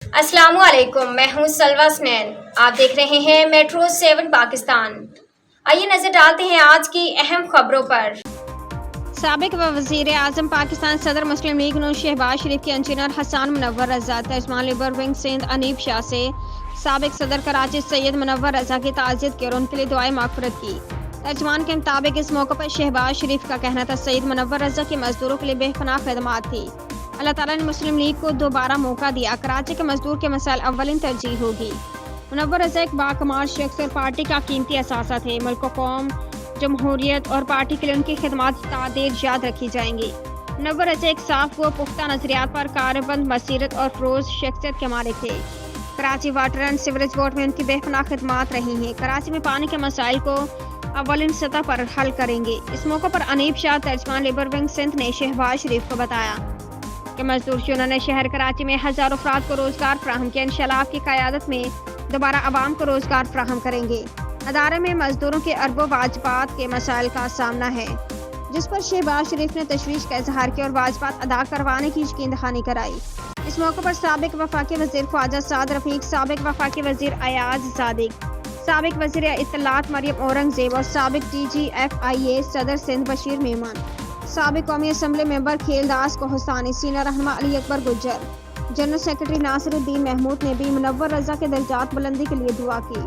अस्सलाम वालेकुम, मैं हूं सलवा स्नैन। आप देख रहे हैं मेट्रो 7 पाकिस्तान। आइए नजर डालते हैं आज की अहम खबरों पर। साबिक वज़ीर आज़म पाकिस्तान सदर मुस्लिम लीग नून शहबाज शरीफ के इंजीनियर हसन मुनव्वर रज़ा, तर्जमान लेबर विंग सिंध अनीब शाह से साबिक सदर कराची सैयद मुनव्वर रज़ा की ताज़ियत की और उनके लिए दुआए मग़फ़िरत की। तर्जमान के मुताबिक इस मौके पर शहबाज शरीफ का कहना था सैयद मुनव्वर रज़ा की मजदूरों के लिए बेपनाह खदमात थी। अल्लाह ताला ने मुस्लिम लीग को दोबारा मौका दिया, कराची के मजदूर के मसाइल अव्वलिन तरजीह होगी। मुनव्वर रज़ा एक बाकमाल शख्स और पार्टी का कीमती असासा थे। मुल्क कौम, जमहूरियत और पार्टी के लिए उनकी खिदमत तादेर याद रखी जाएंगी। मुनव्वर रज़ा एक साफ व पुख्ता नजरियात पर कारबंद बसीरत और फरोज शख्सियत के मालिक थे। Karachi water and sewerage board में उनकी बेपनाह खिदमत रही हैं। कराची में पानी के मसाइल को अव्वलिन सतह पर हल करेंगे। इस मौके पर अनीब शाह, तर्जमान लेबर विंग सिंध ने शहबाज शरीफ को बताया कि मजदूर यूनियन ने शहर कराची में हजारों अफराद को रोजगार फराहम किया। इंशाअल्लाह आपकी क़यादत में दोबारा आवाम को रोजगार फराहम करेंगे। अदारे में मजदूरों के अरबों वाजबात के मसाइल का सामना है, जिस पर शहबाज शरीफ ने तशवीश का इजहार किया और वाजबात अदा करवाने की यकीन दहानी कराई। इस मौके पर साबिक वफाकी वजीर ख्वाजा साद रफीक, साबिक वफाकी वजीर अयाज सादिक, साबिक वजीर इत्तलात मरियम औरंगजेब और साबिक DGFIA सदर सिंध बशीर मेमन, साबिक कौमी असम्बली मेंबर खेलदास कोहस्तानी, सीनियर रहनुमा अली अकबर गुज्जर, जनरल सेक्रेटरी नासिरुद्दीन महमूद ने भी मुनव्वर रज़ा के दर्जात बुलंदी के लिए दुआ की।